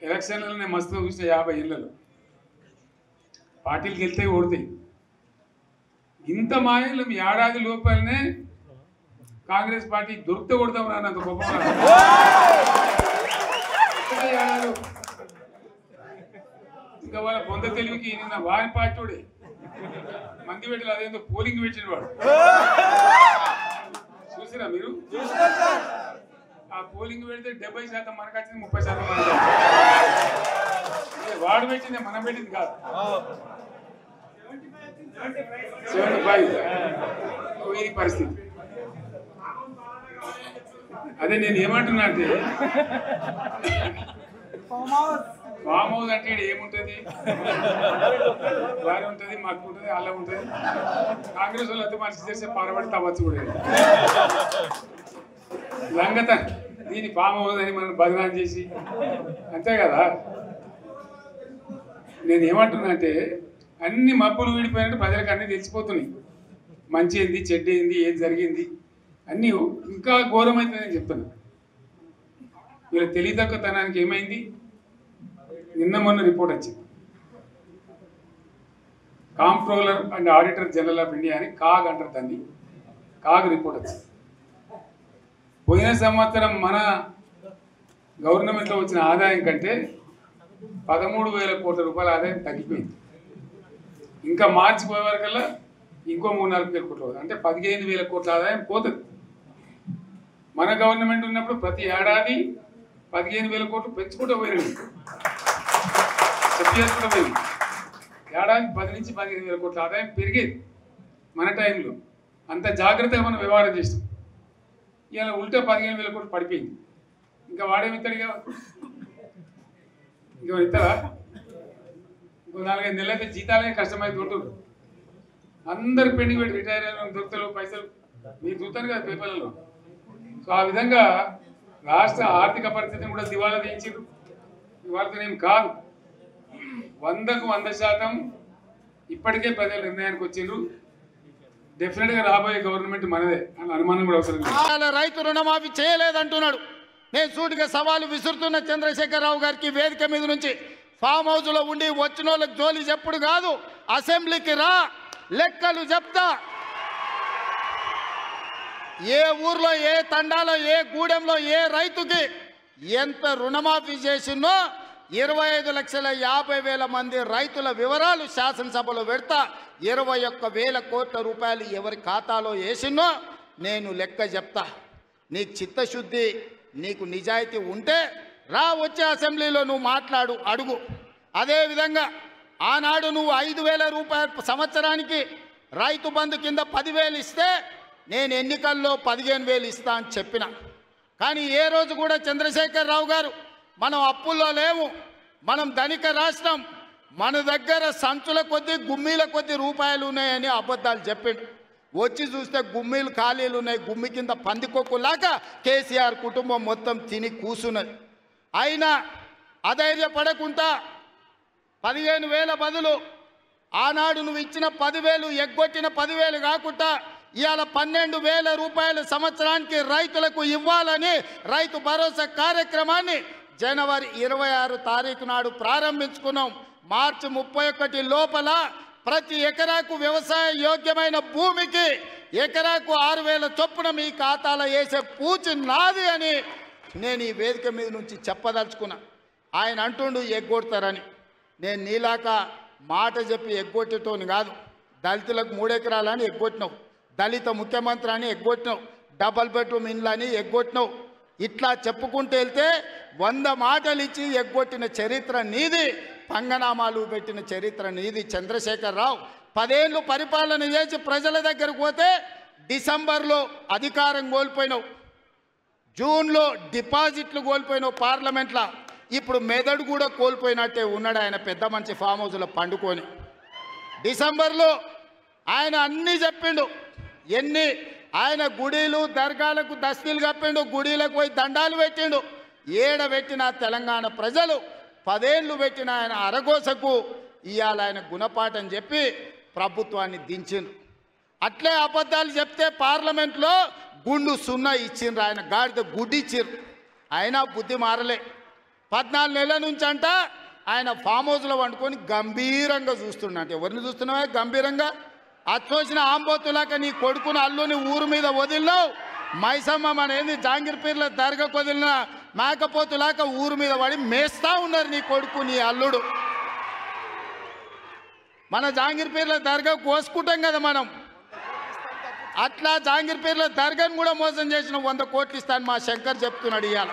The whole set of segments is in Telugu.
ఎలక్షన్లనే మస్తు చూసిన 50 ఏళ్ళలో పార్టీలకు వెళ్తే ఓడతాయి. ఇంత మాయలు ఏడాది లోపలనే కాంగ్రెస్ పార్టీ దొరికితే కొడతాం రానంత గొప్ప ఏడాది. ఇంకా వాళ్ళ పొంద తెలివికి నిన్న వారి పార్టీ మంది పెట్టాలి, అదేందో పోలింగ్ పెట్టిన వాడు చూసిరా మీరు? ఆ పోలింగ్ పెడితే 70% మనకు వచ్చింది, 30% మనకు. వాడు పెట్టింది మనం పెట్టింది కాదు. 75 ఇది పరిస్థితి. అదే నేను ఏమంటున్నా అంటే ఫామ్ హౌస్ అంటే ఏముంటుంది, వారి ఉంటుంది, మాకు ఉంటుంది, అలా ఉంటుంది. కాంగ్రెస్ వాళ్ళు అయితే మనిషి చేస్తే పారబడి తవ్వచ్చు కూడా లంగత. దీన్ని ఫామ్ హౌస్ అని మనం బదనాం చేసి అంతే కదా. నేను ఏమంటున్నా అంటే అన్ని మబ్బులు వీడిపోయినట్టు ప్రజలకు అన్నీ తెలిసిపోతున్నాయి. మంచి ఏంది, చెడ్డ ఏంది, ఏం జరిగింది అన్నీ ఇంకా ఘోరమైందని నేను చెప్తున్నా. వీళ్ళ తెలియదక్కతనానికి ఏమైంది? నిన్న మొన్న రిపోర్ట్ వచ్చింది. Comptroller and auditor general of India అని కాగ్ అంటారు దాన్ని. కాగ్ రిపోర్ట్ వచ్చింది. పోయిన సంవత్సరం మన గవర్నమెంట్లో వచ్చిన ఆదాయం కంటే 13,000 కోట్ల రూపాయల ఆదాయం తగ్గిపోయింది. ఇంకా మార్చి పోయే వరకల్లా ఇంకో 3-4 కోట్ల అంటే 15,000 కోట్ల ఆదాయం పోతుంది. మన గవర్నమెంట్ ఉన్నప్పుడు ప్రతి ఏడాది 15,000 కోట్లు పెంచుకుంటూ పోయినవి, చేసుకుంటూ పోయింది. ఏడాది 10 నుంచి 15,000 కోట్ల ఆదాయం పెరిగేది మన టైంలో. అంత జాగ్రత్తగా మనం వ్యవహారం చేస్తాం. ఇలా ఉల్టా 15,000 కోట్లు పడిపోయింది. ఇంకా వాడేమిస్తాడుగా, ఇంకా ఇస్తారా? ఇంకో 4-5 నెలలు అయితే జీతాలే కష్టమైంది ఉంటుంది. అందరు పెండింగ్ పెట్టి రిటైర్ అయిన దొరుకుతారు పైసలు, మీరు చూస్తారు కదా పేపర్లలో. సో ఆ విధంగా రాష్ట్ర ఆర్థిక పరిస్థితిని కూడా దివాళా తీయించారు. ఇవాళతోనేం కాదు, 100కు 100% ఇప్పటికే ప్రజల నిర్ణయానికి వచ్చిండ్రు. డెఫినెట్గా రాబోయే గవర్నమెంట్ మనదే అని అనుమానం కూడా అవసరం లేదు. రైతు రుణమాఫీ చేయలేదంటున్నాడు. నేను సూటిగా సవాలు విసురుతున్న చంద్రశేఖరరావు గారికి వేదిక మీద నుంచి, ఫామ్ హౌస్లో ఉండి వచ్చిన వాళ్ళకి జోలి చెప్పుడు కాదు, అసెంబ్లీకి రా, లెక్కలు చెప్తా. ఏ ఊర్లో, ఏ తండాలో, ఏ గూడెంలో ఏ రైతుకి ఎంత రుణమాఫీ చేసినో 25,50,000 మంది రైతుల వివరాలు శాసనసభలో పెడతా. 21,000 కోట్ల రూపాయలు ఎవరి ఖాతాలో వేసినో నేను లెక్క చెప్తా. నీకు చిత్తశుద్ధి, నీకు నిజాయితీ ఉంటే రా, వచ్చే అసెంబ్లీలో నువ్వు మాట్లాడు, అడుగు. అదేవిధంగా ఆనాడు నువ్వు 5,000 రూపాయలు సంవత్సరానికి రైతు బంధు కింద 10,000 ఇస్తే నేను ఎన్నికల్లో 15,000 ఇస్తా అని చెప్పిన. కానీ ఏ రోజు కూడా చంద్రశేఖరరావు గారు మనం అప్పుల్లో లేము, మనం ధనిక రాష్ట్రం, మన దగ్గర సంచుల కొద్దీ గుమ్మీల కొద్దీ రూపాయలు ఉన్నాయని అబద్ధాలు చెప్పిండు. వచ్చి చూస్తే గుమ్మీలు ఖాళీలు ఉన్నాయి. గుమ్మి కింద పందికొక్కులాగా కేసీఆర్ కుటుంబం మొత్తం తిని కూసున్నది. అయినా అధైర్యపడకుండా 15,000 బదులు ఆనాడు నువ్వు ఇచ్చిన 10,000 ఎగ్గొట్టిన 10,000 కాకుండా ఇవాళ 12,000 రూపాయలు సంవత్సరానికి రైతులకు ఇవ్వాలని రైతు భరోసా కార్యక్రమాన్ని జనవరి 26 తారీఖు నాడు ప్రారంభించుకున్నాం. మార్చి 31 లోపల ప్రతి ఎకరాకు వ్యవసాయ యోగ్యమైన భూమికి ఎకరాకు 6,000 చొప్పున మీ ఖాతాలో వేసే పూచి నాది అని నేను ఈ వేదిక మీద నుంచి చెప్పదలుచుకున్నా. ఆయన అంటుండు ఎగ్గొడతారని. నేను నీలాక మాట చెప్పి ఎగ్గొట్టేటోని కాదు. దళితులకు 3 ఎకరాలని ఎగ్గొట్టినావు, దళిత ముఖ్యమంత్రి అని ఎగ్గొట్టినావు, డబల్ బెడ్రూమ్ ఇండ్లు అని ఎగ్గొట్టినావు. ఇట్లా చెప్పుకుంటూ వెళ్తే 100 మాటలు ఇచ్చి ఎగ్గొట్టిన చరిత్ర నీది, పంగనామాలు పెట్టిన చరిత్ర నీది. చంద్రశేఖరరావు 10 ఏళ్ళు పరిపాలన చేసి ప్రజల దగ్గరకు పోతే డిసెంబర్లో అధికారం కోల్పోయినావు, జూన్లో డిపాజిట్లు కోల్పోయినావు పార్లమెంట్లో. ఇప్పుడు మెదడు కూడా కోల్పోయినట్టే ఉన్నాడు ఆయన పెద్ద మంచి ఫామ్ హౌస్లో పండుకొని. డిసెంబర్లో ఆయన అన్నీ చెప్పిండు. ఆయన గుడీలు దర్గాలకు దస్తీలు కప్పిండు, గుడీలకు పోయి దండాలు పెట్టిండు. పెట్టిన తెలంగాణ ప్రజలు 10 ఏళ్ళు పెట్టిన ఆయన అరగోసకు ఇవాళ ఆయన గుణపాఠం చెప్పి ప్రభుత్వాన్ని దించిండ్రు. అట్లే అబద్ధాలు చెప్తే పార్లమెంట్లో గుండు సున్నా ఇచ్చిండ్రు, ఆయన గాడిద గుడ్డిచ్చిర్రు. అయినా బుద్ధి మారలే. 14 నెలల నుంచి అంట ఆయన ఫామ్ హౌస్లో వండుకొని గంభీరంగా చూస్తున్నాడు. ఎవరిని చూస్తున్నావా గంభీరంగా? అచ్చోసిన ఆంబోతులాక నీ కొడుకుని అల్లుని ఊరు మీద వదిలినావు. మైసమ్మ మన ఏంది జాంగీర్పీర్ల దర్గాకు వదిలిన మేకపోతులాక ఊరు మీద పడి మేస్తా ఉన్నారు నీ కొడుకు నీ అల్లుడు. మన జాంగీర్పీర్ల దర్గా కోసుకుంటాం కదా మనం, అట్లా జాంగీర్పీర్ల దర్గాను కూడా మోసం చేసిన 100 కోట్లు ఇస్తాను మా శంకర్ చెప్తున్నాడు. ఇవాళ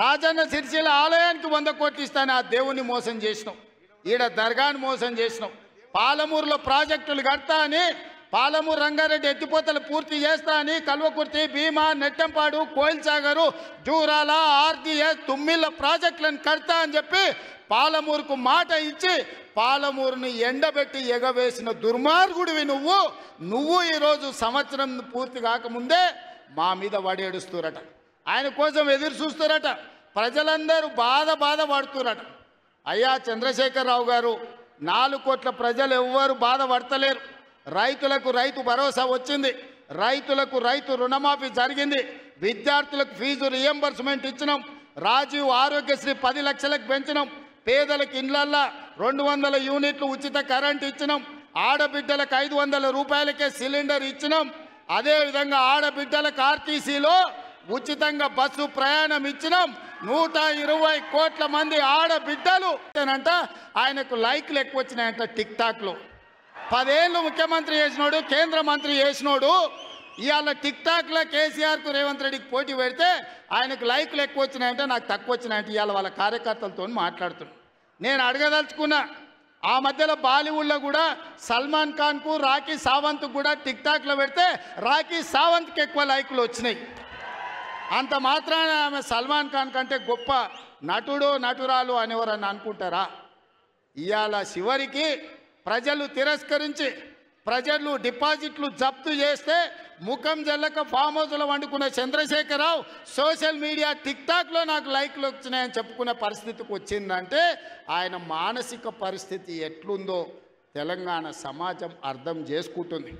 రాజన్న సిరిసిల్ల ఆలయానికి 100 కోట్లు ఇస్తాను, ఆ దేవుని మోసం చేసినావు. ఈడ దర్గాను మోసం చేసినావు. పాలమూరులో ప్రాజెక్టులు కడతా అని, పాలమూరు రంగారెడ్డి ఎత్తిపోతలు పూర్తి చేస్తా అని, కల్వకుర్తి, భీమా, నెట్టంపాడు, కోయిల్సాగరు, జూరాల, ఆర్డీఎస్, తుమ్మిళ్ళ ప్రాజెక్టులను కడతా అని చెప్పి పాలమూరుకు మాట ఇచ్చి పాలమూరుని ఎండబెట్టి ఎగవేసిన దుర్మార్గుడివి నువ్వు ఈరోజు సంవత్సరం పూర్తి కాకముందే మా మీద వడేడుస్తురట. ఆయన కోసం ఎదురు చూస్తురట. ప్రజలందరూ బాధ పడుతురట. అయ్యా చంద్రశేఖరరావు గారు, 4 కోట్ల ప్రజలు ఎవ్వరు బాధపడతలేరు. రైతులకు రైతు భరోసా వచ్చింది, రైతులకు రైతు రుణమాఫీ జరిగింది, విద్యార్థులకు ఫీజు రియంబర్స్మెంట్ ఇచ్చినాం, రాజీవ్ ఆరోగ్యశ్రీ 10 లక్షలకు పెంచినాం, పేదలకు ఇండ్లల్లా 200 యూనిట్లు ఉచిత కరెంట్ ఇచ్చినాం, ఆడబిడ్డలకు 500 రూపాయలకే సిలిండర్ ఇచ్చినాం. అదేవిధంగా ఆడబిడ్డలకు ఆర్టీసీలో ఉచితంగా బస్సు ప్రయాణం ఇచ్చినాం. 120 కోట్ల మంది ఆడబిడ్డలు అంట ఆయనకు లైక్లు ఎక్కువ వచ్చినాయంట టిక్ టాక్లో. 10 ఏళ్ళు ముఖ్యమంత్రి చేసినోడు, కేంద్ర మంత్రి చేసినోడు ఇవాళ టిక్ టాక్లో కేసీఆర్కు రేవంత్ రెడ్డికి పోటీ పెడితే ఆయనకు లైక్లు ఎక్కువ వచ్చినాయంటే నాకు తక్కువ వచ్చినాయంటే ఇవాళ వాళ్ళ కార్యకర్తలతో మాట్లాడుతున్నాను. నేను అడగదలుచుకున్నా, ఆ మధ్యలో బాలీవుడ్లో కూడా సల్మాన్ ఖాన్కు, రాఖీ సావంత్కు కూడా టిక్ టాక్లో పెడితే రాఖీ సావంత్కి ఎక్కువ లైకులు వచ్చినాయి. అంత మాత్రాన ఆమె సల్మాన్ ఖాన్ కంటే గొప్ప నటుడు నటురాలు అనేవారని అనుకుంటారా? ఇవాళ చివరికి ప్రజలు తిరస్కరించి ప్రజలు డిపాజిట్లు జప్తు చేస్తే ముఖం జల్లక ఫామ్ హౌస్లో వండుకున్న చంద్రశేఖరరావు సోషల్ మీడియా టిక్ టాక్లో నాకు లైక్లు వచ్చినాయని చెప్పుకునే పరిస్థితికి వచ్చిందంటే ఆయన మానసిక పరిస్థితి ఎట్లుందో తెలంగాణ సమాజం అర్థం చేసుకుంటుంది.